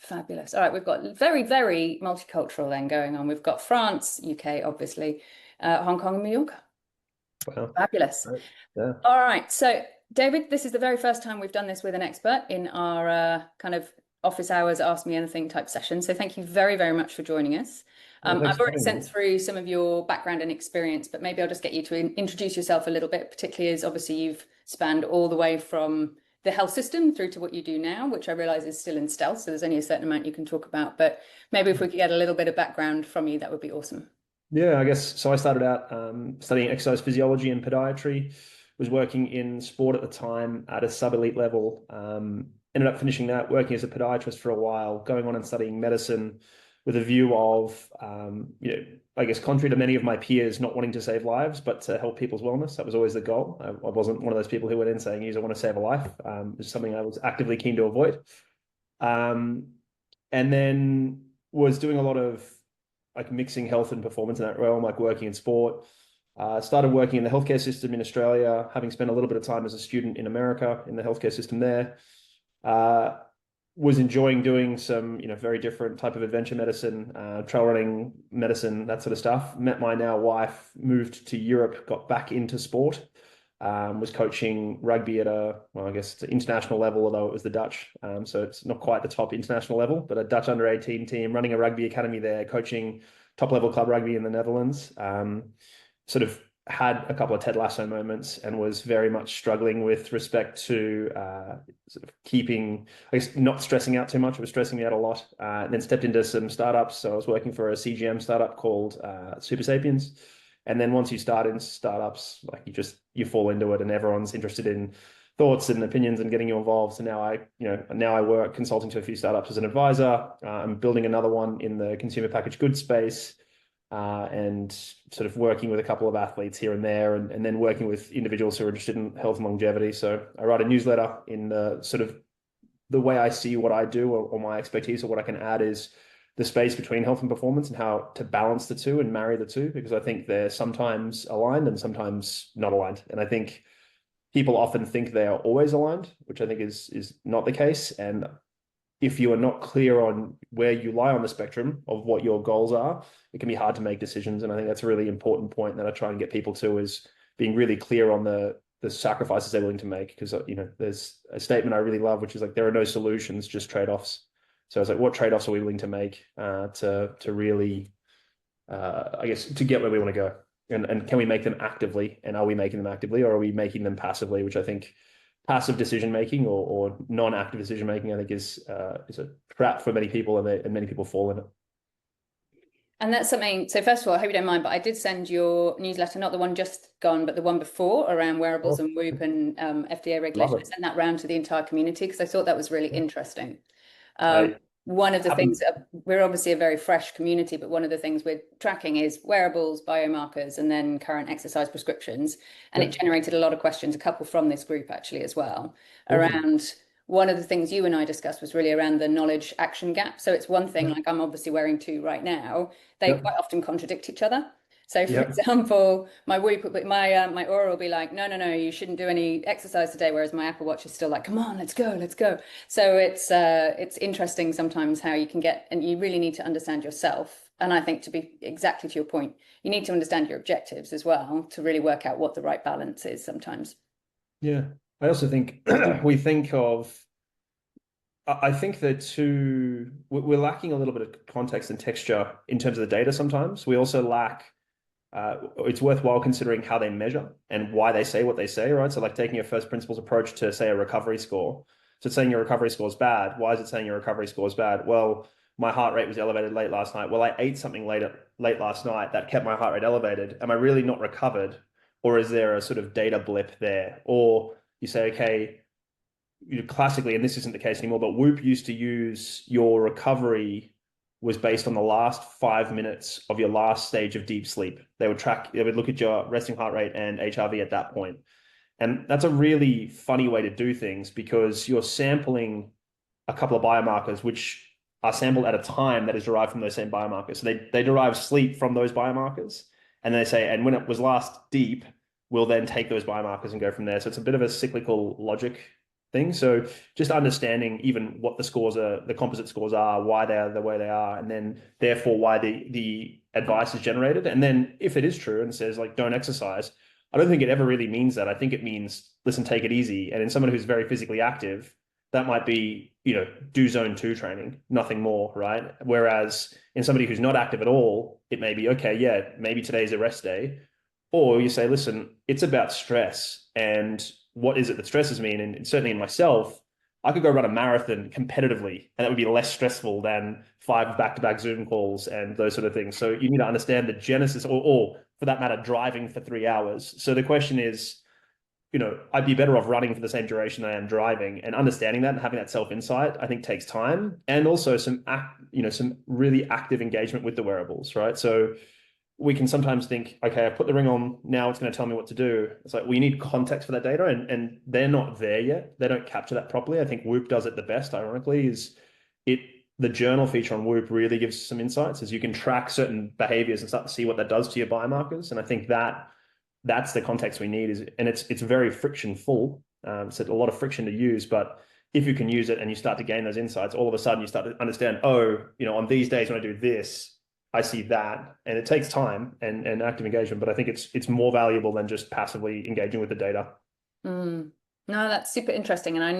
Fabulous. All right, we've got very, very multicultural then going on. We've got France, UK, obviously, Hong Kong and Mallorca. Wow. Fabulous. Right. Yeah. All right. So, David, this is the very first time we've done this with an expert in our kind of office hours, ask me anything type session. So, thank you very, very much for joining us. Well, thanks I've for already having sent me. through some of your background and experience, but maybe I'll just get you to introduce yourself a little bit, particularly as obviously you've spanned all the way from the health system through to what you do now, which I realize is still in stealth. So, there's only a certain amount you can talk about. But maybe if we could get a little bit of background from you, that would be awesome. Yeah, I guess so. I started out studying exercise physiology and podiatry. Was working in sport at the time at a sub-elite level. Ended up finishing that, working as a podiatrist for a while, going on and studying medicine with a view of, I guess, contrary to many of my peers, not wanting to save lives, but to help people's wellness. That was always the goal. I wasn't one of those people who went in saying, "Yes, I want to save a life." It's something I was actively keen to avoid. Um, and then was doing a lot of like mixing health and performance in that realm, like working in sport. Started working in the healthcare system in Australia, having spent a little bit of time as a student in America in the healthcare system there. Uh, was enjoying doing some, very different type of adventure medicine, trail running medicine, that sort of stuff. Met my now wife, moved to Europe, got back into sport. Was coaching rugby at well, I guess it's an international level, although it was the Dutch. So it's not quite the top international level, but a Dutch under 18 team, running a rugby academy there, coaching top level club rugby in the Netherlands. Sort of had a couple of Ted Lasso moments and was very much struggling with respect to sort of keeping, I guess, not stressing out too much. It was stressing me out a lot. And then stepped into some startups. So I was working for a CGM startup called Super Sapiens. And then once you start in startups, like you fall into it, and everyone's interested in thoughts and opinions and getting you involved. So now I work consulting to a few startups as an advisor. I'm building another one in the consumer packaged goods space, and sort of working with a couple of athletes here and there, and then working with individuals who are interested in health and longevity. So I write a newsletter in the sort of the way I see what I do, or my expertise, or what I can add is the space between health and performance and how to balance the two and marry the two, because I think they're sometimes aligned and sometimes not aligned. And I think people often think they are always aligned, which I think is not the case. And if you are not clear on where you lie on the spectrum of what your goals are, it can be hard to make decisions. And I think that's a really important point that I try and get people to, is being really clear on the sacrifices they're willing to make. Because, there's a statement I really love, which is like, there are no solutions, just trade-offs. So it's like, what trade-offs are we willing to make to really, I guess, to get where we want to go? And can we make them actively? And are we making them actively, or are we making them passively? Which I think passive decision making, or non-active decision making, I think is a trap for many people, and many people fall in it. And that's something, so first of all, I hope you don't mind, but I did send your newsletter, not the one just gone, but the one before, around wearables Oh, and Whoop and FDA love regulation. I it. sent that round to the entire community because I thought that was really interesting. Um, I one of the haven't. things, we're obviously a very fresh community, but one of the things we're tracking is wearables, biomarkers, and then current exercise prescriptions. And it Yep. generated a lot of questions, a couple from this group actually as well, Awesome. around one of the things you and I discussed was really around the knowledge action gap. So it's one thing, Yep. like I'm obviously wearing two right now, they Yep. quite often contradict each other. So, for Yep. example, my Whoop, my Aura will be like, no, no, no, you shouldn't do any exercise today, whereas my Apple Watch is still like, come on, let's go, let's go. So it's interesting sometimes how you can get, and you really need to understand yourself. And I think, to be exactly to your point, you need to understand your objectives as well to really work out what the right balance is sometimes. Yeah. I also think we think of. I think that we're lacking a little bit of context and texture in terms of the data. Sometimes we also lack. It's worthwhile considering how they measure and why they say what they say, right? So, like taking a first principles approach to, say, a recovery score. So, it's saying your recovery score is bad. Why is it saying your recovery score is bad? Well, my heart rate was elevated late last night. Well, I ate something late last night that kept my heart rate elevated. Am I really not recovered, or is there a sort of data blip there? Or you say, okay, classically, and this isn't the case anymore, but Whoop used to use your recovery was based on the last 5 minutes of your last stage of deep sleep. They would look at your resting heart rate and HRV at that point. And that's a really funny way to do things, because you're sampling a couple of biomarkers, which are sampled at a time that is derived from those same biomarkers. So they derive sleep from those biomarkers. And they say, and when it was last deep, we'll then take those biomarkers and go from there. So it's a bit of a cyclical logic thing. So just understanding even what the scores are, the composite scores are, why they are the way they are, and then therefore why the advice is generated. And then if it is true and says like don't exercise, I don't think it ever really means that. I think it means listen, take it easy. And in someone who's very physically active, that might be, do zone two training, nothing more, right? Whereas in somebody who's not active at all, it may be, okay, yeah, maybe today's a rest day. Or you say, listen, it's about stress. And what is it that stresses me? And certainly in myself, I could go run a marathon competitively, and that would be less stressful than 5 back-to-back Zoom calls and those sort of things. So you need to understand the genesis, or for that matter, driving for 3 hours. So the question is, I'd be better off running for the same duration I am driving, and understanding that and having that self-insight, I think takes time, and also some really active engagement with the wearables, right? So we can sometimes think, okay, I put the ring on, now it's going to tell me what to do. It's like we need context for that data, and they're not there yet. They don't capture that properly. I think Whoop does it the best, ironically, is it the journal feature on Whoop really gives some insights as you can track certain behaviors and start to see what that does to your biomarkers. And I think that's the context we need, and it's very friction full. So a lot of friction to use, but if you can use it and you start to gain those insights, all of a sudden you start to understand, on these days when I do this, I see that, and it takes time and active engagement, but I think it's more valuable than just passively engaging with the data. No, that's super interesting. And I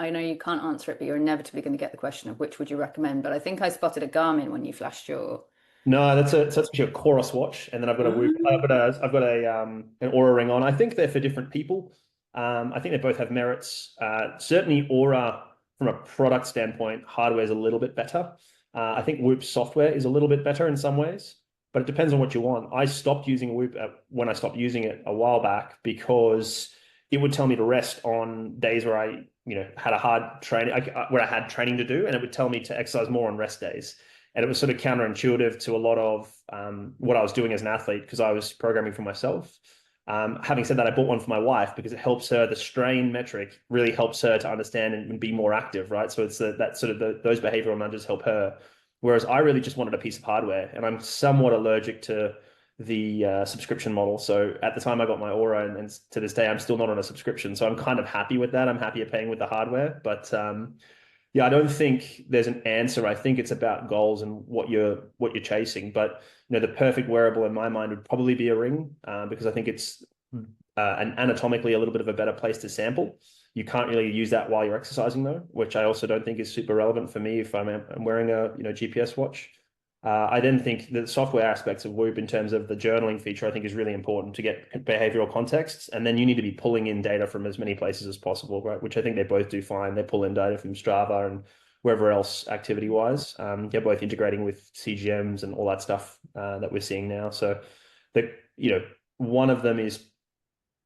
know you can't answer it, but you're inevitably going to get the question of which would you recommend. But I think I spotted a Garmin when you flashed your. No, that's actually a Chorus watch, and then I've got a Whoop. I've got an Aura ring on. I think they're for different people. I think they both have merits. Certainly, Aura from a product standpoint, hardware is a little bit better. I think Whoop software is a little bit better in some ways, but it depends on what you want. I stopped using Whoop when I stopped using it a while back because it would tell me to rest on days where I, had a hard training, where I had training to do, and it would tell me to exercise more on rest days. And it was sort of counterintuitive to a lot of what I was doing as an athlete because I was programming for myself. Having said that, I bought one for my wife because it helps her. The strain metric really helps her to understand and be more active, right? So it's that sort of those behavioral nudges help her. Whereas I really just wanted a piece of hardware, and I'm somewhat allergic to the subscription model. So at the time I got my Aura, and to this day I'm still not on a subscription. So I'm kind of happy with that. I'm happier paying with the hardware, but yeah, I don't think there's an answer. I think it's about goals and what you're chasing. But the perfect wearable in my mind would probably be a ring because I think it's anatomically a little bit of a better place to sample. You can't really use that while you're exercising though, which I also don't think is super relevant for me if I'm wearing a GPS watch. I then think the software aspects of Whoop in terms of the journaling feature, I think is really important to get behavioral contexts. And then you need to be pulling in data from as many places as possible, right? Which I think they both do fine. They pull in data from Strava and wherever else activity wise. They're both integrating with CGMs and all that stuff that we're seeing now. So one of them is,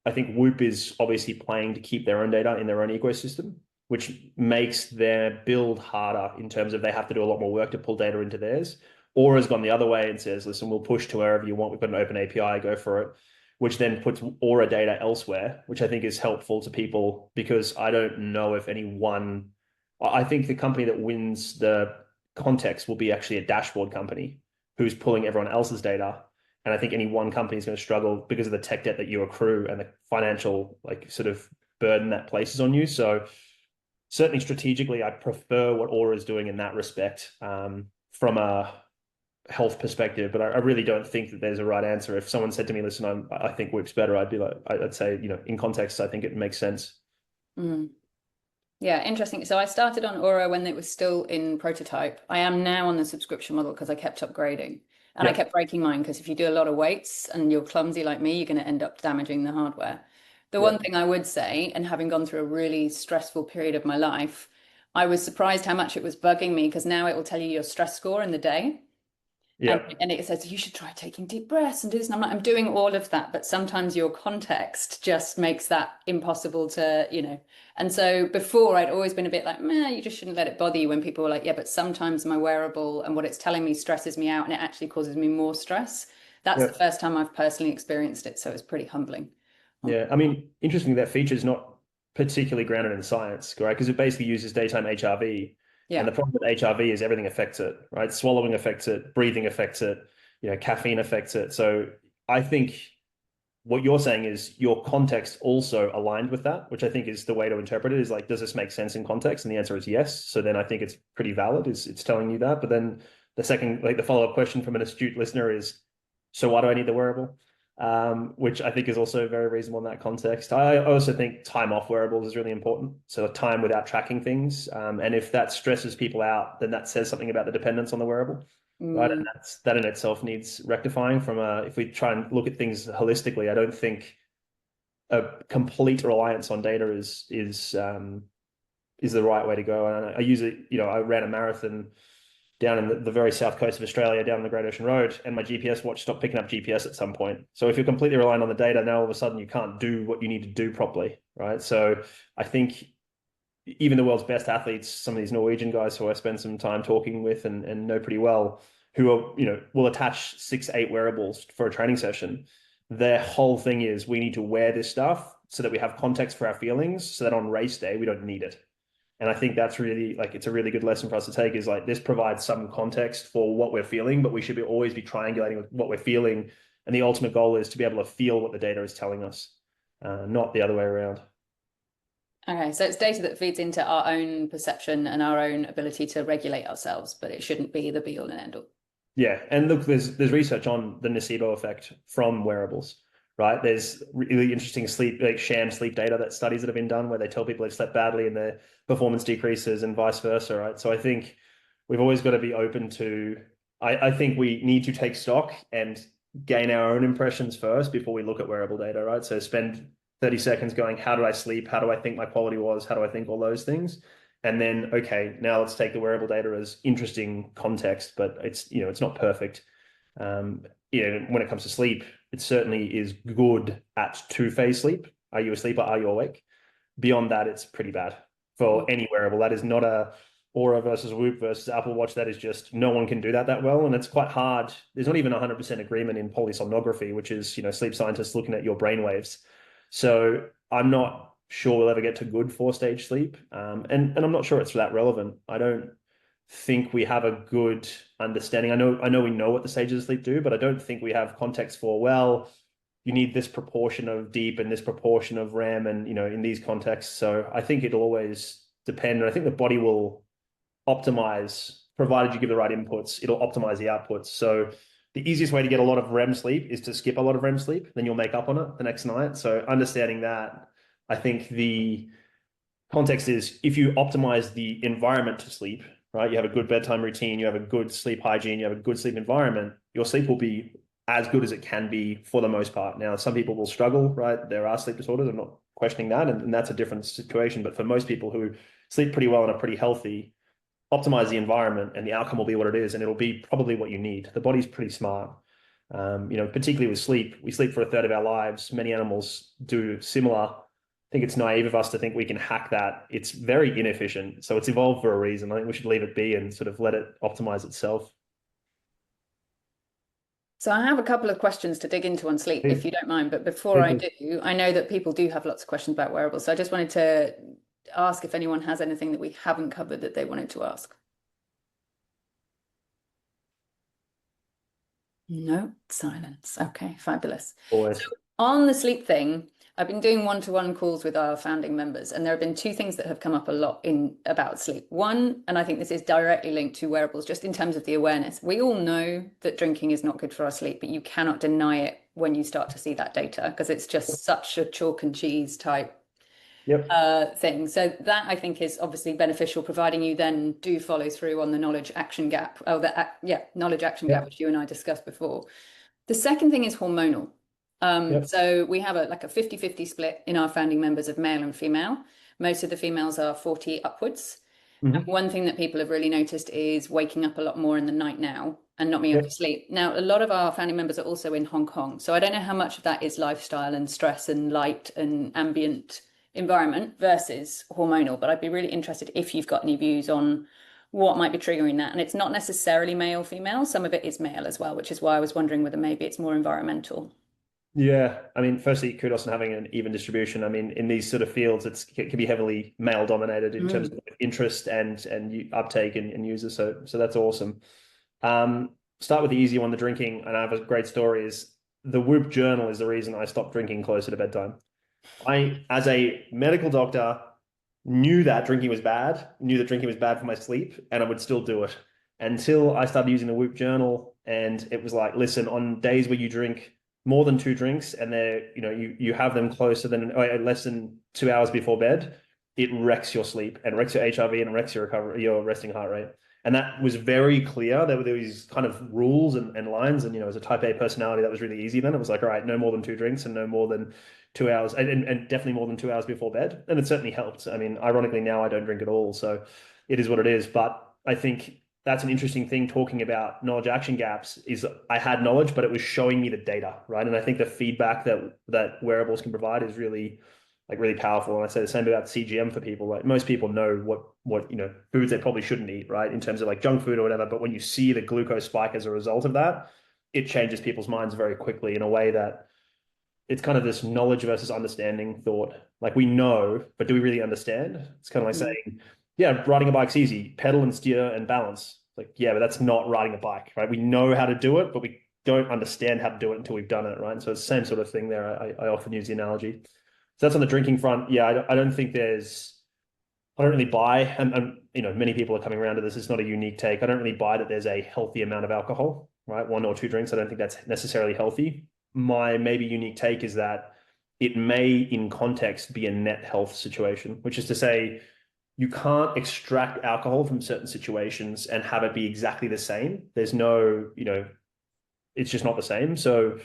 I think Whoop is obviously playing to keep their own data in their own ecosystem, which makes their build harder in terms of they have to do a lot more work to pull data into theirs. Aura's gone the other way and says, listen, we'll push to wherever you want. We've got an open API, go for it, which then puts Aura data elsewhere, which I think is helpful to people because I don't know if I think the company that wins the context will be actually a dashboard company who's pulling everyone else's data. And I think any one company is going to struggle because of the tech debt that you accrue and the financial sort of burden that places on you. So certainly strategically, I prefer what Aura is doing in that respect from a health perspective, but I really don't think that there's a right answer. If someone said to me, listen, I think Whoop's better, I'd say, in context, I think it makes sense. Yeah, interesting. So I started on Aura when it was still in prototype. I am now on the subscription model because I kept upgrading and I kept breaking mine because if you do a lot of weights and you're clumsy like me, you're going to end up damaging the hardware. The one thing I would say, and having gone through a really stressful period of my life, I was surprised how much it was bugging me because now it will tell you your stress score in the day. And it says you should try taking deep breaths and do this. And I'm like, I'm doing all of that, but sometimes your context just makes that impossible to. And so before I'd always been a bit like, meh, you just shouldn't let it bother you when people were like, yeah, but sometimes my wearable and what it's telling me stresses me out and it actually causes me more stress. That's the first time I've personally experienced it. So it's pretty humbling. Yeah. I mean, interestingly, that feature is not particularly grounded in science, right? Because it basically uses daytime HRV. And the problem with HRV is everything affects it, right? Swallowing affects it, breathing affects it, caffeine affects it. So I think what you're saying is your context also aligned with that, which I think is the way to interpret it, is like, does this make sense in context? And the answer is yes. So then I think it's pretty valid. It's telling you that. But then the second, like the follow-up question from an astute listener is, so why do I need the wearable? Which I think is also very reasonable in that context. I also think time off wearables is really important. So time without tracking things. And if that stresses people out, then that says something about the dependence on the wearable. Right, and that in itself needs rectifying. From if we try and look at things holistically, I don't think a complete reliance on data is the right way to go. And I use it. I ran a marathon down in the very south coast of Australia, down the Great Ocean Road, and my GPS watch stopped picking up GPS at some point. So if you're completely reliant on the data, now all of a sudden you can't do what you need to do properly, right? So I think even the world's best athletes, some of these Norwegian guys who I spend some time talking with and know pretty well, who are, will attach 6, 8 wearables for a training session. Their whole thing is, we need to wear this stuff so that we have context for our feelings, so that on race day, we don't need it. And I think that's really, like, it's a really good lesson for us to take, is like, this provides some context for what we're feeling, but we should always be triangulating with what we're feeling. And the ultimate goal is to be able to feel what the data is telling us, not the other way around. Okay, so it's data that feeds into our own perception and our own ability to regulate ourselves, but it shouldn't be the be all and end all. Yeah, and look, there's research on the nocebo effect from wearables, right? There's really interesting sleep, like sham sleep data, that studies that have been done where they tell people they've slept badly and their performance decreases and vice versa, right? So I think we've always got to be open to, I think we need to take stock and gain our own impressions first before we look at wearable data, right? So spend 30 seconds going, how did I sleep? How do I think my quality was? How do I think all those things? And then, okay, now let's take the wearable data as interesting context, but it's not perfect. When it comes to sleep, it certainly is good at 2-phase sleep. Are you asleep or are you awake? Beyond that, it's pretty bad for any wearable. That is not a Aura versus Whoop versus Apple Watch. That is just, no one can do that well. And it's quite hard. There's not even 100% agreement in polysomnography, which is, sleep scientists looking at your brain waves. So I'm not sure we'll ever get to good 4-stage sleep. And I'm not sure it's that relevant. I don't think we have a good understanding. I know we know what the stages of sleep do, but I don't think we have context for, well, you need this proportion of deep and this proportion of REM and, in these contexts. So I think it'll always depend. And I think the body will optimize, provided you give the right inputs, it'll optimize the outputs. So the easiest way to get a lot of REM sleep is to skip a lot of REM sleep, then you'll make up on it the next night. So understanding that, I think the context is, if you optimize the environment to sleep, right? You have a good bedtime routine, you have a good sleep hygiene, you have a good sleep environment, your sleep will be as good as it can be for the most part. Now, some people will struggle, right? There are sleep disorders. I'm not questioning that. And that's a different situation. But for most people who sleep pretty well and are pretty healthy, optimize the environment and the outcome will be what it is. And it'll be probably what you need. The body's pretty smart. Particularly with sleep, we sleep for a third of our lives. Many animals do similar. I think it's naive of us to think we can hack that. It's very inefficient. So it's evolved for a reason. I think we should leave it be and sort of let it optimize itself. So I have a couple of questions to dig into on sleep, if you don't mind. But before I do, I know that people do have lots of questions about wearables. So I just wanted to ask if anyone has anything that we haven't covered that they wanted to ask. No, silence. Okay, fabulous. Always. So on the sleep thing, I've been doing one-to-one calls with our founding members, and there have been two things that have come up a lot about sleep. One, and I think this is directly linked to wearables, just in terms of the awareness. We all know that drinking is not good for our sleep, but you cannot deny it when you start to see that data, because it's just such a chalk and cheese type thing. So that, I think, is obviously beneficial, providing you then do follow through on the knowledge action gap. Knowledge action gap, which you and I discussed before. The second thing is hormonal. So we have a 50-50 split in our founding members of male and female. Most of the females are 40 upwards. And one thing that people have really noticed is waking up a lot more in the night now and not being able to sleep. Now, a lot of our founding members are also in Hong Kong. So I don't know how much of that is lifestyle and stress and light and ambient environment versus hormonal, but I'd be really interested if you've got any views on what might be triggering that. And it's not necessarily male, female. Some of it is male as well, which is why I was wondering whether maybe it's more environmental. Yeah, I mean, firstly, kudos on having an even distribution. I mean, in these sort of fields, it can be heavily male dominated in terms of interest and uptake and users. So that's awesome. Start with the easy one, the drinking, and I have a great story. Is the Whoop journal is the reason I stopped drinking closer to bedtime. I, as a medical doctor, knew that drinking was bad, knew that drinking was bad for my sleep, and I would still do it until I started using the Whoop journal. And it was like, listen, on days where you drink more than two drinks and they're, you have them closer than less than 2 hours before bed, it wrecks your sleep and wrecks your HRV and wrecks your recovery, your resting heart rate. And that was very clear. There were these kind of rules and lines. And, as a type A personality, that was really easy then. It was like, all right, no more than two drinks and no more than 2 hours and definitely more than 2 hours before bed. And it certainly helped. I mean, ironically, now I don't drink at all. So it is what it is. But I think that's an interesting thing talking about knowledge action gaps is I had knowledge, but it was showing me the data, right? And I think the feedback that wearables can provide is really really powerful. And I say the same about CGM for people. Like most people know what foods they probably shouldn't eat, right? In terms of like junk food or whatever. But when you see the glucose spike as a result of that, it changes people's minds very quickly in a way that it's kind of this knowledge versus understanding thought. Like we know, but do we really understand? It's kind of like saying, yeah, riding a bike's easy, pedal and steer and balance. Like, yeah, but that's not riding a bike, right? We know how to do it, but we don't understand how to do it until we've done it, right? And so it's the same sort of thing there. I often use the analogy. So that's on the drinking front. Yeah, I don't think I don't really buy, and many people are coming around to this. It's not a unique take. I don't really buy that there's a healthy amount of alcohol, right? One or two drinks. I don't think that's necessarily healthy. My maybe unique take is that it may, in context, be a net health situation, which is to say, you can't extract alcohol from certain situations and have it be exactly the same. There's no, it's just not the same. So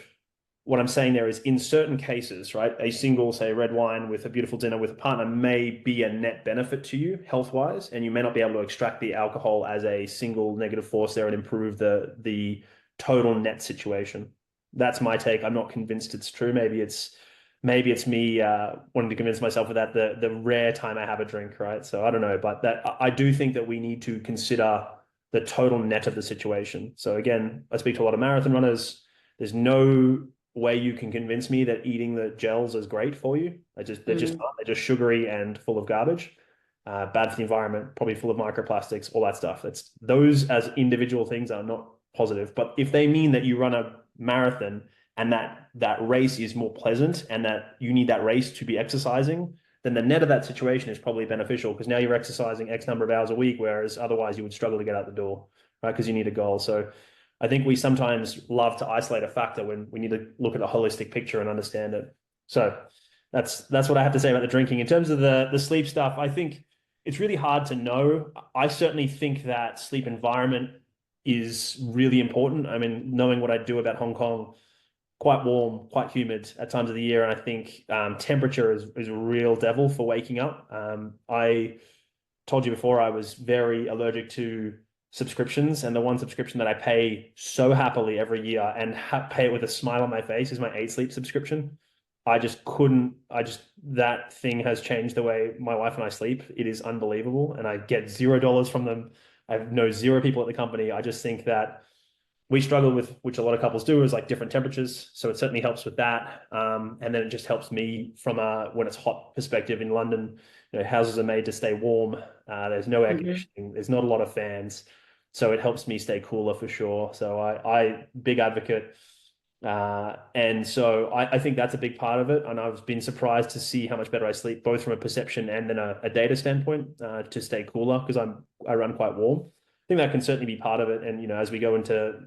what I'm saying there is in certain cases, right, a single, say, red wine with a beautiful dinner with a partner may be a net benefit to you health-wise, and you may not be able to extract the alcohol as a single negative force there and improve the total net situation. That's my take. I'm not convinced it's true. Maybe it's me wanting to convince myself of that the rare time I have a drink, right? So I don't know, but that I do think that we need to consider the total net of the situation. So again, I speak to a lot of marathon runners. There's no way you can convince me that eating the gels is great for you. They're just not. They're just sugary and full of garbage, bad for the environment, probably full of microplastics, all that stuff. That's those as individual things are not positive. But if they mean that you run a marathon and that race is more pleasant and that you need that race to be exercising, then the net of that situation is probably beneficial because now you're exercising X number of hours a week, whereas otherwise you would struggle to get out the door, right? Because you need a goal. So I think we sometimes love to isolate a factor when we need to look at a holistic picture and understand it. So that's what I have to say about the drinking. In terms of the sleep stuff, I think it's really hard to know. I certainly think that sleep environment is really important. I mean, knowing what I do about Hong Kong, quite warm, quite humid at times of the year. And I think temperature is a real devil for waking up. I told you before I was very allergic to subscriptions, and the one subscription that I pay so happily every year and pay it with a smile on my face is my 8 Sleep subscription. I just couldn't, that thing has changed the way my wife and I sleep. It is unbelievable. And I get $0 from them. I know zero people at the company. I just think that we struggle with, which a lot of couples do, is like different temperatures. So it certainly helps with that. And then it just helps me from when it's hot perspective in London. Houses are made to stay warm. There's no air conditioning. There's not a lot of fans. So it helps me stay cooler for sure. So I big advocate. And so I think that's a big part of it. And I've been surprised to see how much better I sleep, both from a perception and then a data standpoint, to stay cooler because I run quite warm. I think that can certainly be part of it. And, as we go into,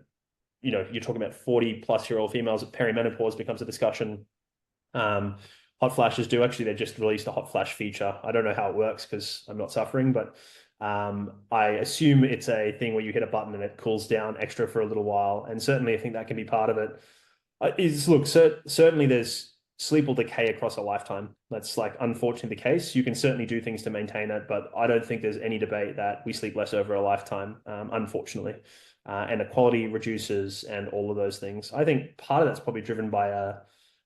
you're talking about 40-plus-year-old females, perimenopause becomes a discussion. Hot flashes do actually, they just released a hot flash feature. I don't know how it works because I'm not suffering, but I assume it's a thing where you hit a button and it cools down extra for a little while. And certainly I think that can be part of it. Certainly there's sleep will decay across a lifetime. That's like unfortunately the case. You can certainly do things to maintain it, but I don't think there's any debate that we sleep less over a lifetime, unfortunately. And the quality reduces and all of those things. I think part of that's probably driven by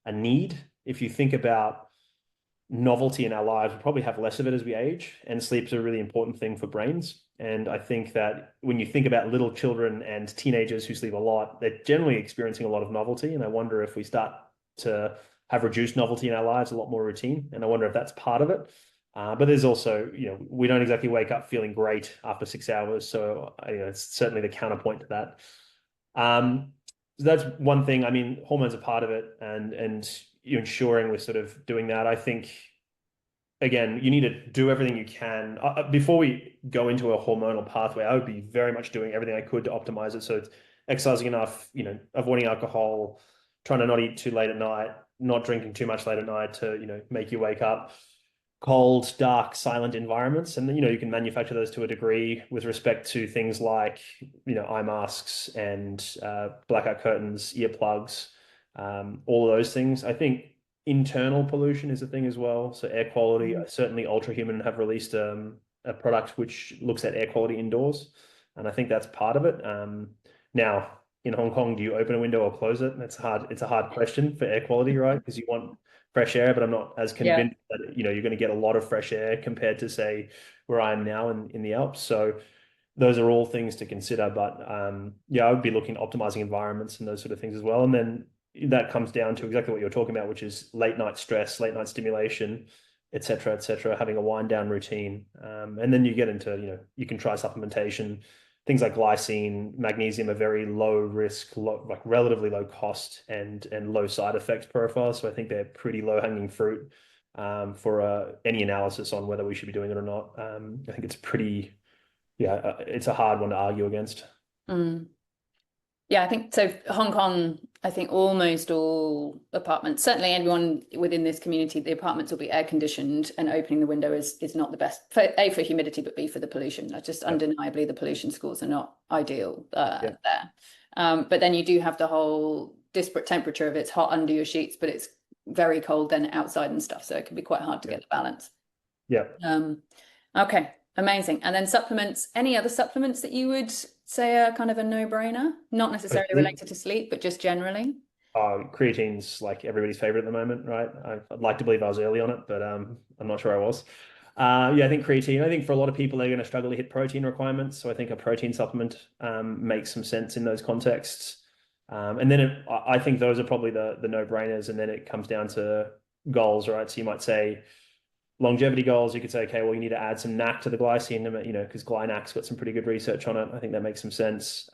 a need. If you think about novelty in our lives, we probably have less of it as we age, and sleep's a really important thing for brains. And I think that when you think about little children and teenagers who sleep a lot, they're generally experiencing a lot of novelty. And I wonder if we start to have reduced novelty in our lives, a lot more routine. And I wonder if that's part of it. But there's also, we don't exactly wake up feeling great after 6 hours. So, it's certainly the counterpoint to that. So that's one thing. I mean, hormones are part of it, and you ensuring we're sort of doing that. I think again, you need to do everything you can. Before we go into a hormonal pathway, I would be very much doing everything I could to optimize it. So it's exercising enough, avoiding alcohol, trying to not eat too late at night, not drinking too much late at night to, make you wake up. Cold, dark, silent environments. And then, you can manufacture those to a degree with respect to things like, eye masks and blackout curtains, earplugs, all of those things. I think internal pollution is a thing as well. So air quality, certainly Ultrahuman have released a product which looks at air quality indoors. And I think that's part of it. Now, in Hong Kong, do you open a window or close it? It's a hard question for air quality, right? Because you want fresh air, but I'm not as Yeah. convinced that you're going to get a lot of fresh air compared to say where I am now in the Alps. So those are all things to consider. But yeah, I would be looking at optimizing environments and those sort of things as well. And then that comes down to exactly what you're talking about, which is late night stress, late night stimulation, et cetera, having a wind down routine. And then you get into, you can try supplementation. Things like glycine, magnesium are very low risk, like relatively low cost and low side effect profile. So I think they're pretty low hanging fruit for any analysis on whether we should be doing it or not. I think it's pretty, yeah, it's a hard one to argue against. Mm. Yeah, I think so. Hong Kong, I think almost all apartments, certainly anyone within this community, the apartments will be air conditioned, and opening the window is not the best for A, for humidity, but B, for the pollution. That's just undeniably the pollution scores are not ideal there. But then you do have the whole disparate temperature of it's hot under your sheets, but it's very cold then outside and stuff. So it can be quite hard to get the balance. Yeah. Okay, amazing. And then supplements, any other supplements that you would say are kind of a no-brainer? Not necessarily related to sleep, but just generally? Creatine's like everybody's favorite at the moment, right? I'd like to believe I was early on it, but I'm not sure I was. Yeah, I think creatine. I think for a lot of people, they're going to struggle to hit protein requirements. So I think a protein supplement makes some sense in those contexts. And then I think those are probably the no-brainers. And then it comes down to goals, right? So you might say longevity goals. You could say, okay, well, you need to add some NAC to the glycine, because GlyNAC's got some pretty good research on it. I think that makes some sense.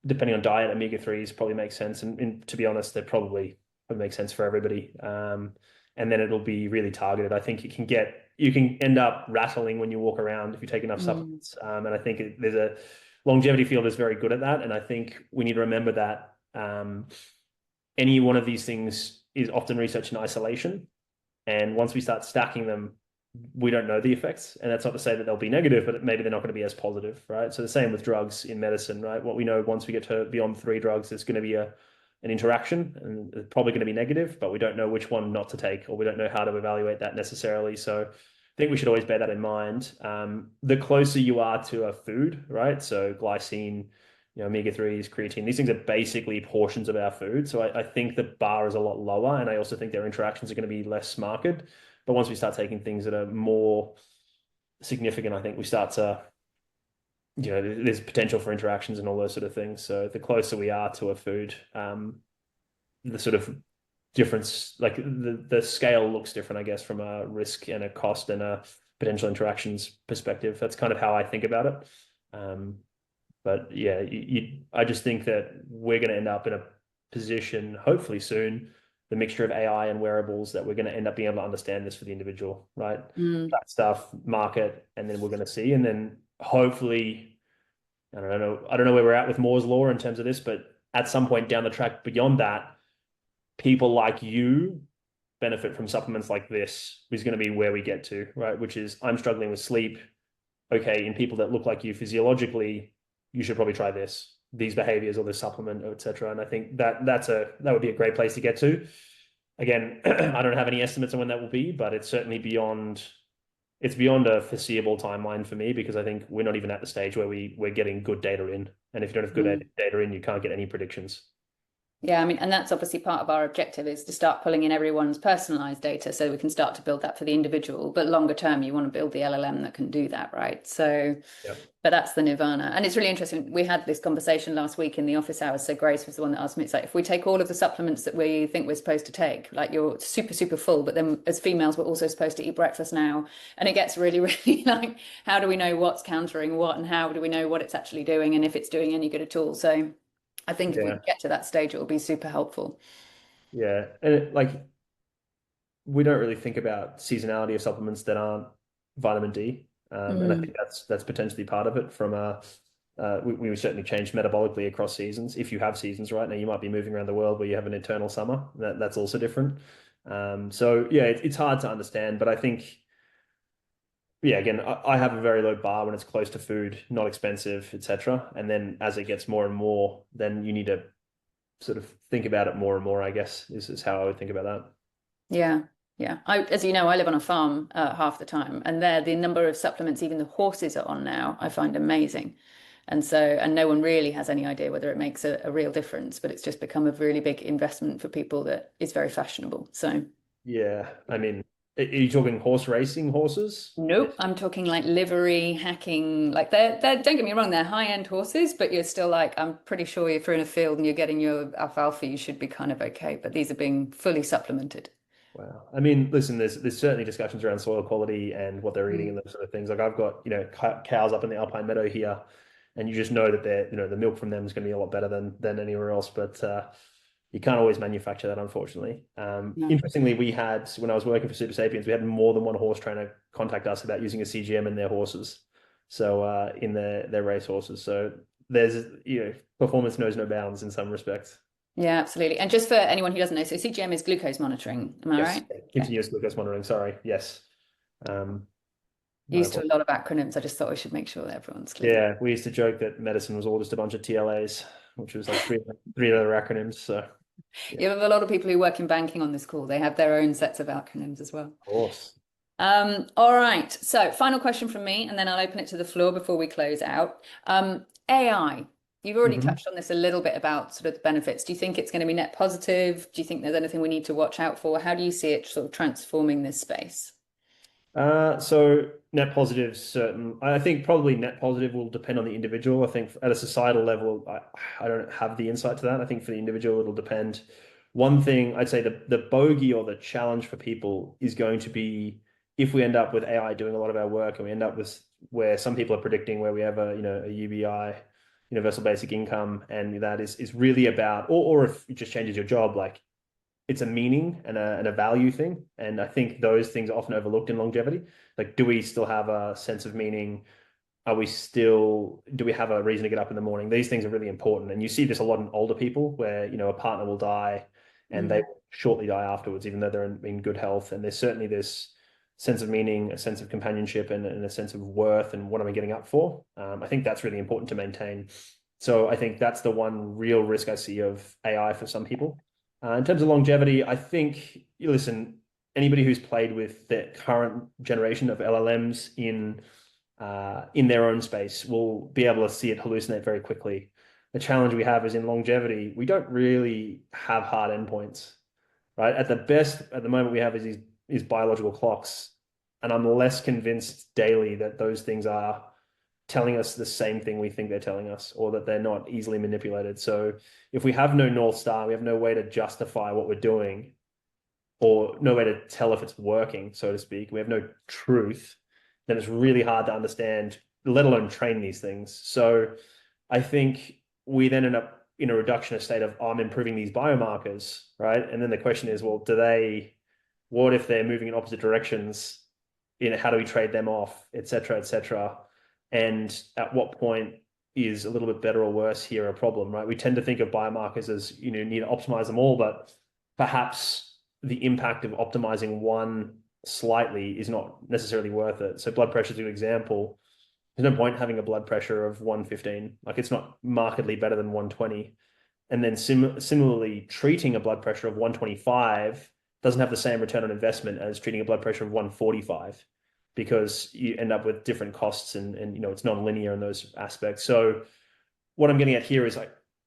Depending on diet, omega-3s probably make sense. And to be honest, they probably would make sense for everybody. And then it'll be really targeted. I think you can end up rattling when you walk around if you take enough supplements. And I think there's a longevity field is very good at that. And I think we need to remember that any one of these things is often researched in isolation. And once we start stacking them, we don't know the effects. And that's not to say that they'll be negative, but maybe they're not going to be as positive, right? So the same with drugs in medicine, right? What we know, once we get to beyond 3 drugs, there's going to be an interaction, and it's probably going to be negative, but we don't know which one not to take, or we don't know how to evaluate that necessarily. So I think we should always bear that in mind. The closer you are to a food, right? So glycine, omega-3s, creatine, these things are basically portions of our food. So I think the bar is a lot lower. And I also think their interactions are going to be less marked. But once we start taking things that are more significant, I think we start to, there's potential for interactions and all those sort of things. So the closer we are to a food, the sort of difference, like the scale looks different, I guess, from a risk and a cost and a potential interactions perspective. That's kind of how I think about it. But yeah, I just think that we're going to end up in a position, hopefully soon, the mixture of AI and wearables, that we're going to end up being able to understand this for the individual, right? That stuff, market, and then we're going to see. And then hopefully, I don't know where we're at with Moore's law in terms of this, but at some point down the track beyond that, people like you benefit from supplements like this is going to be where we get to, right? Which is, I'm struggling with sleep. Okay, in people that look like you physiologically, you should probably try these behaviors or this supplement, etc. And I think that would be a great place to get to. Again, I don't have any estimates on when that will be, but it's certainly beyond a foreseeable timeline for me, because I think we're not even at the stage where we're getting good data in. And if you don't have good data in, you can't get any predictions. Yeah, I mean, and that's obviously part of our objective, is to start pulling in everyone's personalized data so we can start to build that for the individual. But longer term, you want to build the LLM that can do that, right? So, but that's the nirvana. And it's really interesting. We had this conversation last week in the office hours. So Grace was the one that asked me, it's like, if we take all of the supplements that we think we're supposed to take, like you're super, super full, but then as females, we're also supposed to eat breakfast now. And it gets really, really like, how do we know what's countering what, and how do we know what it's actually doing, and if it's doing any good at all? So I think if we Yeah, can get to that stage, it will be super helpful. yeah, and like we don't really think about seasonality of supplements that aren't vitamin D, and I Mm. think that's potentially part of it. From we certainly change metabolically across seasons. If you have seasons right now, you might be moving around the world where you have an eternal summer. That's also different. So yeah, it's hard to understand, but I think yeah, again, I have a very low bar when it's close to food, not expensive, etc. And then as it gets more and more, then you need to sort of think about it more and more, I guess, is how I would think about that. Yeah, yeah. As you know, I live on a farm half the time, and there the number of supplements even the horses are on now, I find amazing. And so, and no one really has any idea whether it makes a real difference, but it's just become a really big investment for people that is very fashionable. So, Yeah, I mean, are you talking horse racing horses? nope, I'm talking like livery hacking. Like they're don't get me wrong, they're high-end horses, but you're still like, I'm pretty sure if you're in a field and you're getting your alfalfa, you should be kind of okay. But these are being fully supplemented. Wow. I mean, listen, there's certainly discussions around soil quality and what they're eating Mm. and those sort of things. Like I've got, cows up in the Alpine meadow here, and you just know that the milk from them is going to be a lot better than anywhere else. But you can't always manufacture that, unfortunately. No. Interestingly, we had when I was working for Super Sapiens, we had more than one horse trainer contact us about using a CGM in their horses, so in their race horses. So there's performance knows no bounds in some respects. Yeah, absolutely. And just for anyone who doesn't know, so CGM is glucose monitoring. Am I Yes, right? Okay. continuous glucose monitoring. Sorry, yes. Um, my Used to a apologies. lot of acronyms. I just thought we should make sure that everyone's clear. Yeah, we used to joke that medicine was all just a bunch of TLAs, which was like three other acronyms. So yeah, You have a lot of people who work in banking on this call. They have their own sets of acronyms as well. of course. All right. So, final question from me, and then I'll open it to the floor before we close out. AI. You've already Mhm. touched on this a little bit about sort of the benefits. Do you think it's going to be net positive? Do you think there's anything we need to watch out for? How do you see it sort of transforming this space? So net positive, certain. I think probably net positive will depend on the individual. I think at a societal level, I don't have the insight to that. I think for the individual, it'll depend. One thing I'd say the bogey or the challenge for people is going to be if we end up with AI doing a lot of our work and we end up with where some people are predicting where we have a UBI, universal basic income, and that is really about, or if it just changes your job, like it's a meaning and a value thing. And I think those things are often overlooked in longevity. Like, do we still have a sense of meaning? Do we have a reason to get up in the morning? These things are really important. And you see this a lot in older people where, a partner will die and they Mm, will shortly die afterwards, even though they're in good health. And there's certainly this sense of meaning, a sense of companionship, and a sense of worth and what am I getting up for? I think that's really important to maintain. So I think that's the one real risk I see of AI for some people. In terms of longevity, I think, listen, anybody who's played with the current generation of LLMs in their own space will be able to see it hallucinate very quickly. The challenge we have is in longevity, we don't really have hard endpoints, right? At the best, at the moment, we have is these biological clocks, and I'm less convinced daily that those things are telling us the same thing we think they're telling us, or that they're not easily manipulated. So if we have no North Star, we have no way to justify what we're doing, or no way to tell if it's working, so to speak. We have no truth, then it's really hard to understand, let alone train these things. So I think we then end up in a reductionist state of, oh, I'm improving these biomarkers, right? And then the question is, well, what if they're moving in opposite directions? How do we trade them off, et cetera, et cetera? And at what point is a little bit better or worse here a problem, right? We tend to think of biomarkers as, need to optimize them all, but perhaps the impact of optimizing one slightly is not necessarily worth it. So blood pressure is a good example. There's no point having a blood pressure of 115. Like it's not markedly better than 120. And then similarly, treating a blood pressure of 125 doesn't have the same return on investment as treating a blood pressure of 145 because you end up with different costs and it's non-linear in those aspects. So what I'm getting at here is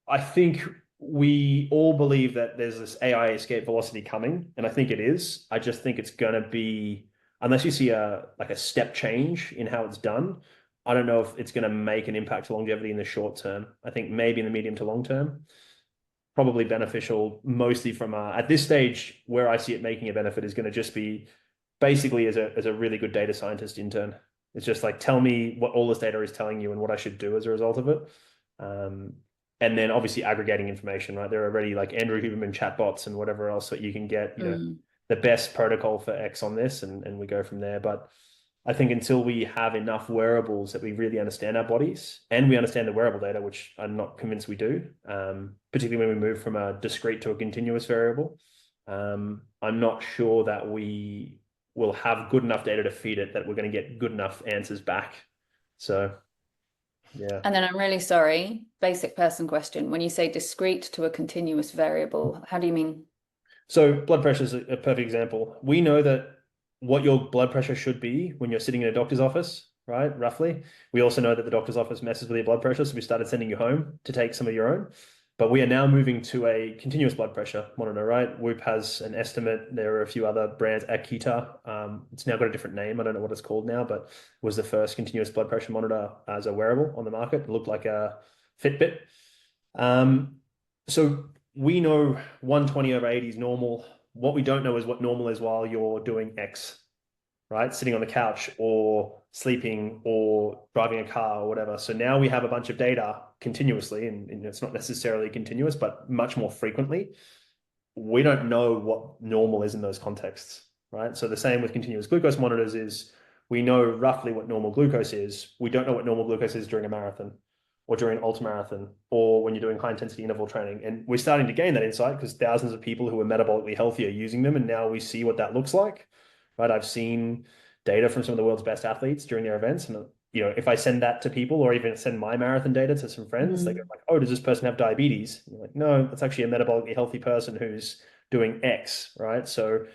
I think we all believe that there's this AI escape velocity coming, and I think it is. I just think it's gonna be, unless you see a step change in how it's done, I don't know if it's gonna make an impact to longevity in the short term. I think maybe in the medium to long term, probably beneficial, mostly from at this stage where I see it making a benefit is going to just be basically as a really good data scientist intern. It's just like tell me what all this data is telling you and what I should do as a result of it. Um, and then obviously aggregating information, right? There are already like Andrew Huberman chatbots and whatever else that you can get, Mm. the best protocol for X on this, and we go from there. But I think until we have enough wearables that we really understand our bodies and we understand the wearable data, which I'm not convinced we do, particularly when we move from a discrete to a continuous variable, I'm not sure that we will have good enough data to feed it that we're going to get good enough answers back. So, yeah. And then I'm really sorry, basic person question. When you say discrete to a continuous variable, how do you mean? So blood pressure is a perfect example. We know that what your blood pressure should be when you're sitting in a doctor's office, right? Roughly. We also know that the doctor's office messes with your blood pressure, so we started sending you home to take some of your own. But we are now moving to a continuous blood pressure monitor, right? Whoop has an estimate. There are a few other brands, Akita. It's now got a different name. I don't know what it's called now, but was the first continuous blood pressure monitor as a wearable on the market. It looked like a Fitbit. So we know 120/80 is normal. What we don't know is what normal is while you're doing X, right? Sitting on the couch or sleeping or driving a car or whatever. So now we have a bunch of data continuously, and it's not necessarily continuous, but much more frequently. We don't know what normal is in those contexts, right? So the same with continuous glucose monitors is we know roughly what normal glucose is. We don't know what normal glucose is during a marathon or during an ultramarathon or when you're doing high intensity interval training. And we're starting to gain that insight because thousands of people who are metabolically healthy are using them. And now we see what that looks like, right? I've seen data from some of the world's best athletes during their events. And, if I send that to people or even send my marathon data to some friends, they go like, oh, does this person have diabetes? And you're like, no, that's actually a metabolically healthy person who's doing X, right? So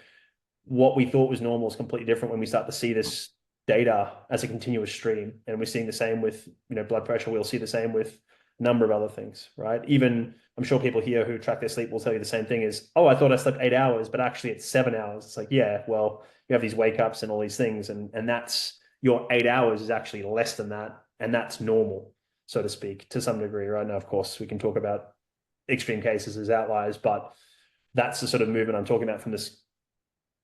what we thought was normal is completely different when we start to see this data as a continuous stream. And we're seeing the same with, blood pressure. We'll see the same with a number of other things, right? Even I'm sure people here who track their sleep will tell you the same thing is, oh, I thought I slept 8 hours, but actually it's 7 hours. It's like, yeah, well, you have these wake ups and all these things. And that's your 8 hours is actually less than that. And that's normal, so to speak, to some degree, right? Now, of course, we can talk about extreme cases as outliers, but that's the sort of movement I'm talking about from this.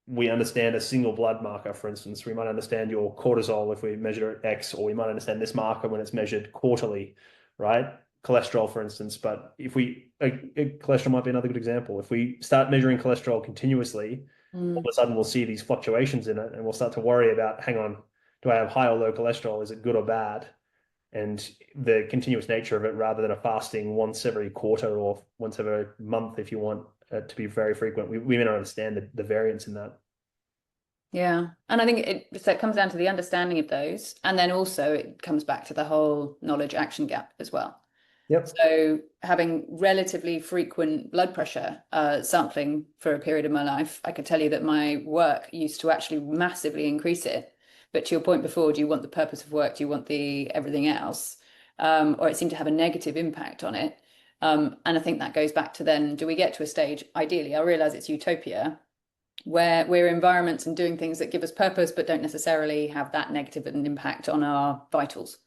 We understand a single blood marker, for instance. We might understand your cortisol if we measure it X, or we might understand this marker when it's measured quarterly, right? Cholesterol, for instance. But if cholesterol might be another good example. If we start measuring cholesterol continuously, all of a sudden we'll see these fluctuations in it and we'll start to worry about, hang on, do I have high or low cholesterol? Is it good or bad? And the continuous nature of it rather than a fasting once every quarter or once every month, if you want to be very frequent. We may not understand the variance in that. Yeah. And I think it comes down to the understanding of those. And then also it comes back to the whole knowledge action gap as well. Yep. So having relatively frequent blood pressure sampling for a period of my life, I could tell you that my work used to actually massively increase it. But to your point before, do you want the purpose of work? Do you want the everything else? Or it seemed to have a negative impact on it. And I think that goes back to then, do we get to a stage, ideally, I realize it's utopia, where we're environments and doing things that give us purpose, but don't necessarily have that negative an impact on our vitals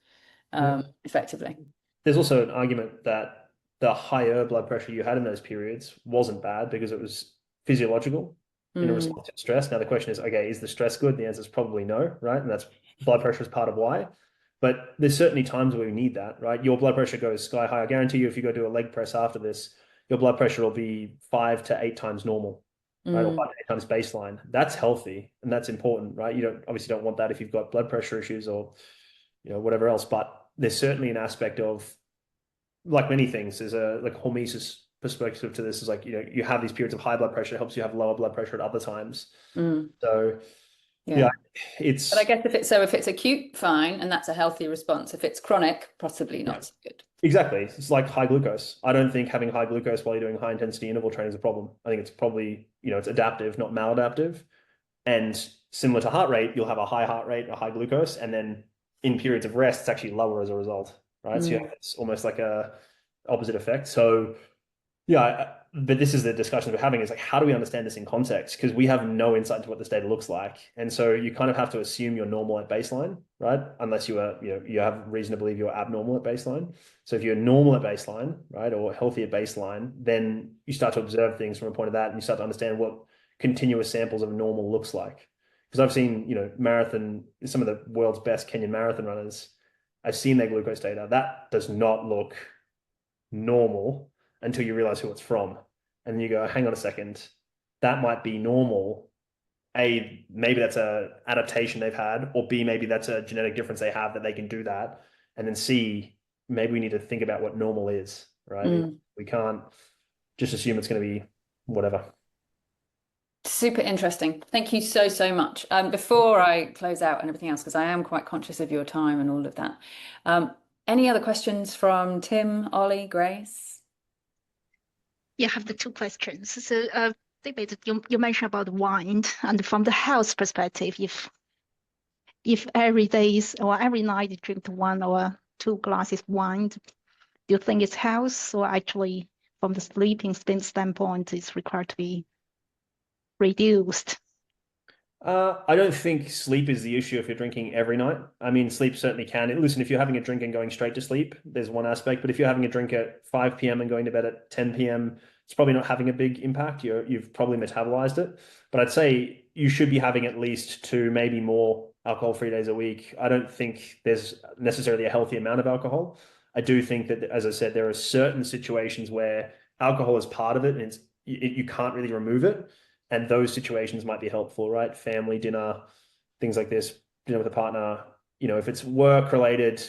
effectively. There's also an argument that the higher blood pressure you had in those periods wasn't bad because it was physiological in a response to stress. Now the question is, okay, is the stress good? The answer is probably no, right? And that's blood pressure is part of why. But there's certainly times where we need that, right? Your blood pressure goes sky high. I guarantee you, if you go do a leg press after this, your blood pressure will be 5 to 8 times normal, right? Or 5 to 8 times baseline. That's healthy and that's important, right? You don't want that if you've got blood pressure issues or whatever else. But there's certainly an aspect of, like many things, there's a like hormesis perspective to this. Is like, you have these periods of high blood pressure, it helps you have lower blood pressure at other times. So yeah, But I guess if it's acute, fine, and that's a healthy response. If it's chronic, possibly not so good. Exactly. It's like high glucose. I don't think having high glucose while you're doing high intensity interval training is a problem. I think it's probably, it's adaptive, not maladaptive. And similar to heart rate, you'll have a high heart rate, a high glucose, and then in periods of rest, it's actually lower as a result, right? So it's almost like a opposite effect. So yeah, but this is the discussion we're having, is like, how do we understand this in context? Because we have no insight into what this data looks like. And so you kind of have to assume you're normal at baseline, right? Unless you are, you have reason to believe you're abnormal at baseline. So if you're normal at baseline, right, or healthy at baseline, then you start to observe things from a point of that, and you start to understand what continuous samples of normal looks like. Because I've seen, marathon, some of the world's best Kenyan marathon runners, I've seen their glucose data. That does not look normal until you realize who it's from. And then you go, hang on a second, that might be normal. A, maybe that's a adaptation they've had, or B, maybe that's a genetic difference they have that they can do that. And then C, maybe we need to think about what normal is, right? We can't just assume it's going to be whatever. Super interesting. Thank you so, so much. Before I close out and everything else, because I am quite conscious of your time and all of that, any other questions from Tim, Ollie, Grace? Yeah, I have the two questions. So, David, you mentioned about wine, and from the health perspective, if every day or every night you drink one or two glasses wine, do you think it's health, or actually from the sleeping standpoint, it's required to be reduced? I don't think sleep is the issue if you're drinking every night. I mean, sleep certainly can. Listen, if you're having a drink and going straight to sleep, there's one aspect. But if you're having a drink at 5 p.m. and going to bed at 10 p.m., it's probably not having a big impact. You've probably metabolized it. But I'd say you should be having at least two, maybe more alcohol-free days a week. I don't think there's necessarily a healthy amount of alcohol. I do think that, as I said, there are certain situations where alcohol is part of it and you can't really remove it. And those situations might be helpful, right? Family dinner, things like this, dinner with a partner. If it's work related,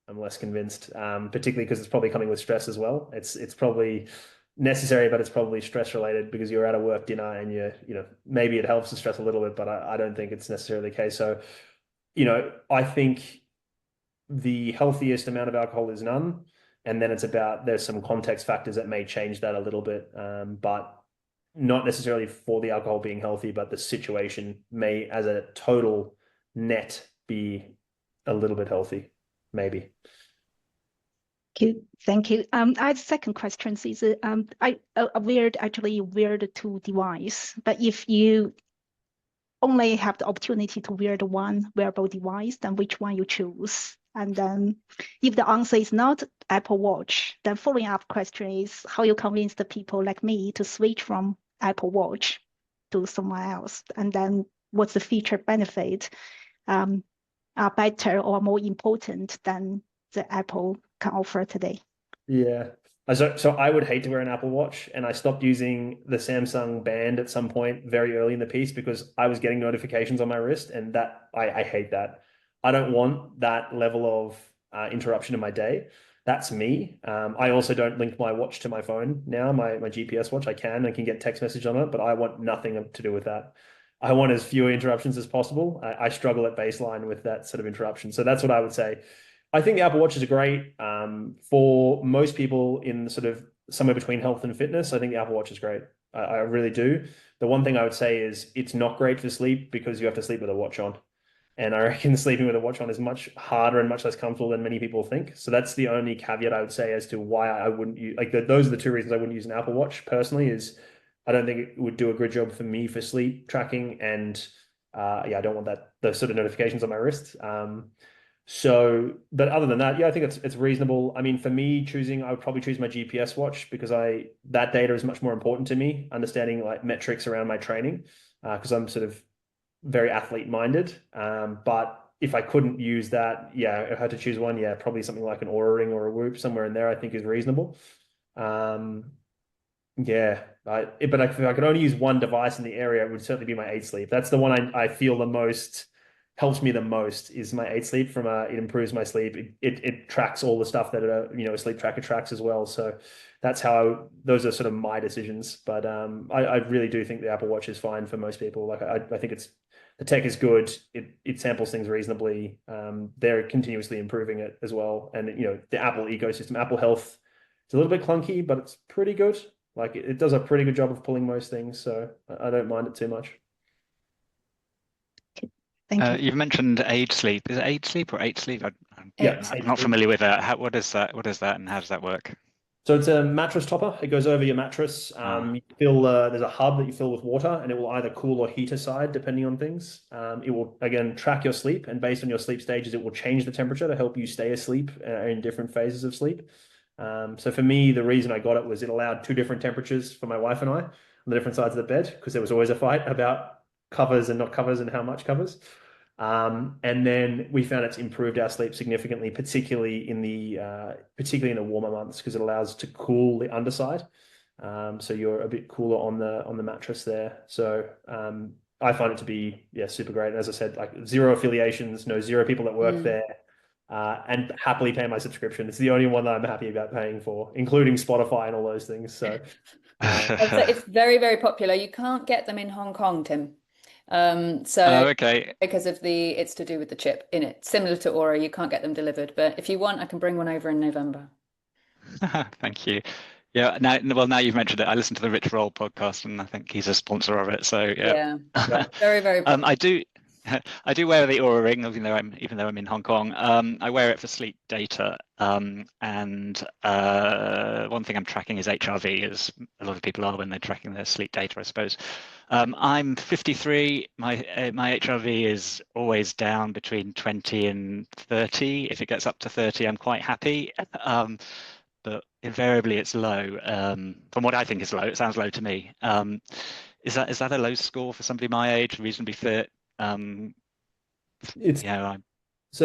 I'm less convinced, particularly because it's probably coming with stress as well. It's probably necessary, but it's probably stress related because you're at a work dinner and maybe it helps to stress a little bit, but I don't think it's necessarily the case. So, I think the healthiest amount of alcohol is none. And then there's some context factors that may change that a little bit. But not necessarily for the alcohol being healthy, but the situation may, as a total net, be a little bit healthy, maybe. Thank you. I have second question is actually wear the two device, but if you only have the opportunity to wear the one wearable device, then which one you choose? And then if the answer is not Apple Watch, then following up question is how you convince the people like me to switch from Apple Watch to someone else? And then what's the feature benefit are better or more important than the Apple can offer today? Yeah. So I would hate to wear an Apple Watch, and I stopped using the Samsung Band at some point very early in the piece because I was getting notifications on my wrist, and that I hate that. I don't want that level of interruption in my day. That's me. I also don't link my watch to my phone now, my GPS watch. I can get text message on it, but I want nothing to do with that. I want as few interruptions as possible. I struggle at baseline with that sort of interruption. So that's what I would say. I think the Apple Watch is great for most people in sort of somewhere between health and fitness. I think the Apple Watch is great. I really do. The one thing I would say is it's not great for sleep because you have to sleep with a watch on. And I reckon sleeping with a watch on is much harder and much less comfortable than many people think. So that's the only caveat I would say as to why I wouldn't use, those are the two reasons I wouldn't use an Apple Watch personally is I don't think it would do a good job for me for sleep tracking. And I don't want those sort of notifications on my wrist. But other than that, yeah, I think it's reasonable. I mean, for me I would probably choose my GPS watch because that data is much more important to me, understanding like metrics around my training, because I'm sort of very athlete minded. But if I couldn't use that, if I had to choose one, probably something like an Oura Ring or a Whoop somewhere in there, I think is reasonable. But if I could only use one device in the area, it would certainly be my 8 Sleep. That's the one I feel the most helps me the most is my 8 Sleep it improves my sleep. It tracks all the stuff that a sleep tracker tracks as well. So that's those are sort of my decisions. But I really do think the Apple Watch is fine for most people. Like I think the tech is good. It samples things reasonably. They're continuously improving it as well. And the Apple ecosystem, Apple Health, it's a little bit clunky, but it's pretty good. Like it does a pretty good job of pulling most things. So I don't mind it too much. Thank you. You've mentioned Aid Sleep. Is it Aid Sleep or 8 Sleep? I'm not Sleep. familiar with that. What is that? What is that, and how does that work? So it's a mattress topper. It goes over your mattress. You fill there's a hub that you fill with water, and it will either cool or heat aside depending on things. It will again track your sleep, and based on your sleep stages, it will change the temperature to help you stay asleep in different phases of sleep. So for me, the reason I got it was it allowed 2 different temperatures for my wife and I on the different sides of the bed because there was always a fight about covers and not covers and how much covers. And then we found it's improved our sleep significantly, particularly in the warmer months, because it allows to cool the underside. So you're a bit cooler on the mattress there. So I find it to be super great. And as I said, like zero affiliations, no zero people that work there, and happily pay my subscription. It's the only one that I'm happy about paying for, including Spotify and all those things. So it's very, very popular. You can't get them in Hong Kong, Tim. Okay. Because of it's to do with the chip in it, similar to Aura, you can't get them delivered. But if you want, I can bring one over in November. Thank you. Yeah. Now you've mentioned it. I listened to the Rich Roll podcast, and I think he's a sponsor of it. So yeah. Very, very popular. I do wear the Aura ring, even though I'm in Hong Kong. I wear it for sleep data, and one thing I'm tracking is HRV, as a lot of people are when they're tracking their sleep data, I suppose. I'm 53. My HRV is always down between 20 and 30. If it gets up to 30, I'm quite happy. But invariably it's low. From what I think is low, it sounds low to me. Is that a low score for somebody my age, reasonably fit? So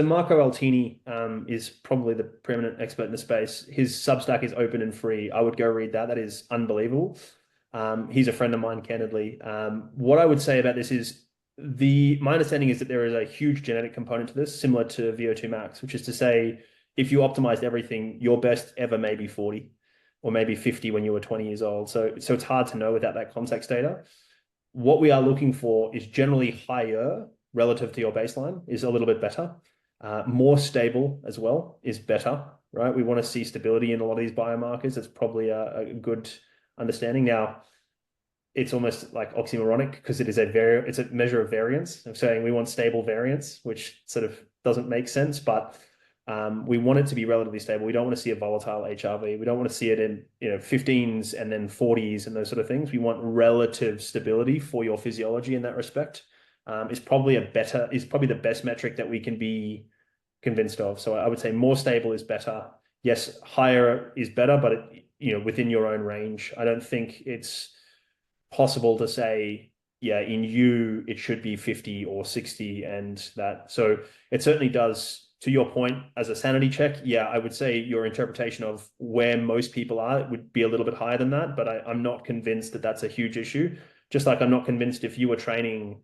Marco Altini is probably the preeminent expert in the space. His Substack is open and free. I would go read that. That is unbelievable. He's a friend of mine, candidly. What I would say about this is my understanding is that there is a huge genetic component to this, similar to VO2 max, which is to say, if you optimized everything, your best ever may be 40 or maybe 50 when you were 20 years old. So it's hard to know without that context data. What we are looking for is generally higher relative to your baseline is a little bit better. More stable as well is better, right? We want to see stability in a lot of these biomarkers. It's probably a good understanding. Now, it's almost like oxymoronic because it's a measure of variance. I'm saying we want stable variance, which sort of doesn't make sense, but we want it to be relatively stable. We don't want to see a volatile HRV. We don't want to see it in 15s and then 40s and those sort of things. We want relative stability for your physiology in that respect. Is probably the best metric that we can be convinced of. So I would say more stable is better. Yes, higher is better, but within your own range. I don't think it's possible to say, in you it should be 50 or 60 and that. So it certainly does. To your point, as a sanity check, I would say your interpretation of where most people are would be a little bit higher than that, but I'm not convinced that that's a huge issue. Just like I'm not convinced if you were training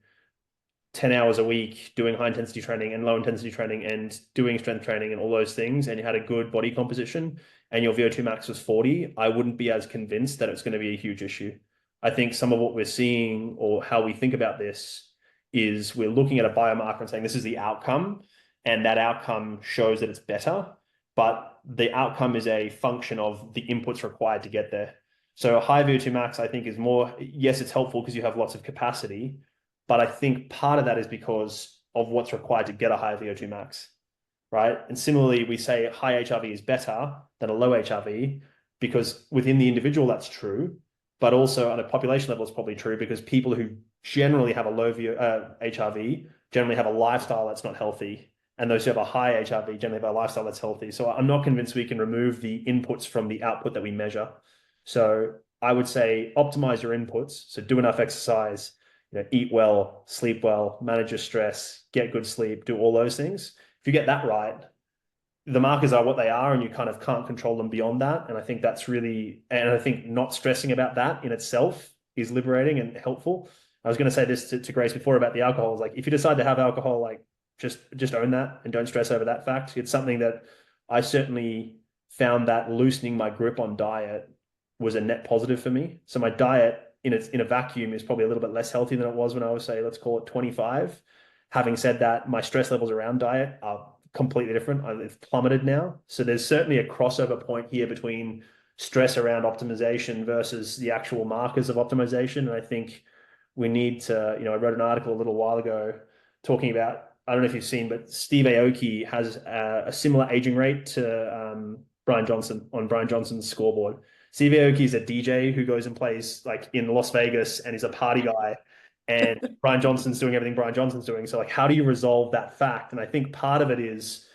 10 hours a week, doing high intensity training and low intensity training and doing strength training and all those things, and you had a good body composition and your VO2 max was 40, I wouldn't be as convinced that it's going to be a huge issue. I think some of what we're seeing or how we think about this is we're looking at a biomarker and saying this is the outcome, and that outcome shows that it's better, but the outcome is a function of the inputs required to get there. So a high VO2 max, I think, is more, yes, it's helpful because you have lots of capacity, but I think part of that is because of what's required to get a high VO2 max, right? And similarly, we say high HRV is better than a low HRV because within the individual, that's true, but also at a population level, it's probably true because people who generally have a low HRV generally have a lifestyle that's not healthy. And those who have a high HRV generally have a lifestyle that's healthy. So I'm not convinced we can remove the inputs from the output that we measure. So I would say optimize your inputs. So do enough exercise, eat well, sleep well, manage your stress, get good sleep, do all those things. If you get that right, the markers are what they are and you kind of can't control them beyond that. And I think that's really, and I think not stressing about that in itself is liberating and helpful. I was going to say this to Grace before about the alcohol. Like if you decide to have alcohol, like just own that and don't stress over that fact. It's something that I certainly found that loosening my grip on diet was a net positive for me. So my diet in a vacuum is probably a little bit less healthy than it was when I was, say, let's call it 25. Having said that, my stress levels around diet are completely different. It's plummeted now. So there's certainly a crossover point here between stress around optimization versus the actual markers of optimization. And I think we need to, I wrote an article a little while ago talking about, I don't know if you've seen, but Steve Aoki has a similar aging rate to Brian Johnson on Brian Johnson's scoreboard. Steve Aoki is a DJ who goes and plays like in Las Vegas and is a party guy. And Brian Johnson's doing everything Brian Johnson's doing. So like, how do you resolve that fact? And I think part of it is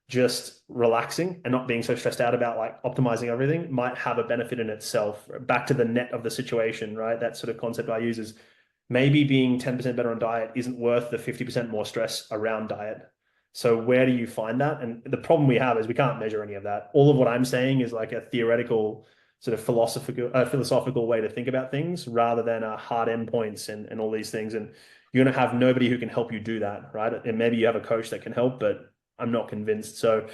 just relaxing and not being so stressed out about like optimizing everything might have a benefit in itself. Back to the net of the situation, right? That sort of concept I use is, maybe being 10% better on diet isn't worth the 50% more stress around diet. So where do you find that? And the problem we have is we can't measure any of that. All of what I'm saying is like a theoretical sort of philosophical way to think about things rather than hard endpoints and all these things. And you're going to have nobody who can help you do that, right? And maybe you have a coach that can help, but I'm not convinced. So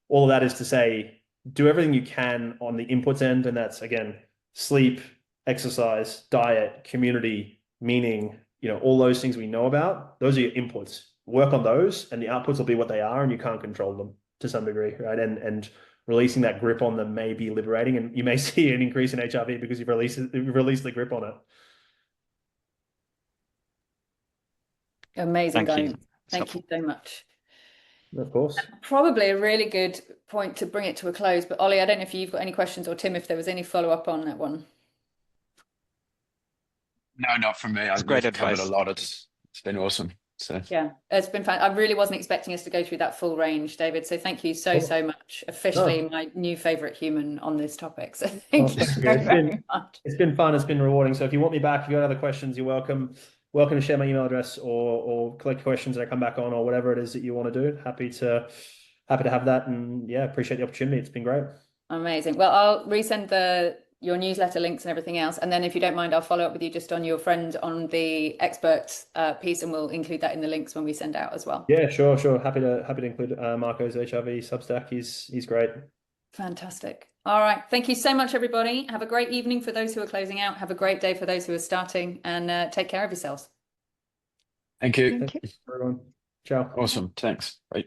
all of that is to say, do everything you can on the inputs end. And that's, again, sleep, exercise, diet, community, meaning, all those things we know about. Those are your inputs. Work on those and the outputs will be what they are, and you can't control them to some degree, right? And releasing that grip on them may be liberating, and you may see an increase in HRV because you've released the grip on it. Amazing, Thank you. guys. Thank you so much. Of course. Probably a really good point to bring it to a close, but Ollie, I don't know if you've got any questions, or Tim, if there was any follow-up on that one. No, not from me. I've great covered advice. a lot. It's been awesome. So yeah, it's been fun. I really wasn't expecting us to go through that full range, David. So thank you so much. Officially my new favorite human on this topic. So thank you very much. It's been fun. It's been rewarding. So if you want me back, if you've got other questions, you're welcome to share my email address or collect questions that I come back on, or whatever it is that you want to do. Happy to have that. And yeah, appreciate the opportunity. It's been great. Amazing. Well, I'll resend your newsletter links and everything else. And then if you don't mind, I'll follow up with you just on your friend on the expert piece, and we'll include that in the links when we send out as well. Yeah, sure. Happy to include Marco's HRV Substack. He's great. Fantastic. All right. Thank you so much, everybody. Have a great evening for those who are closing out. Have a great day for those who are starting, and take care of yourselves. thank you. Thank you. Everyone. Ciao. Awesome. Thanks. Bye.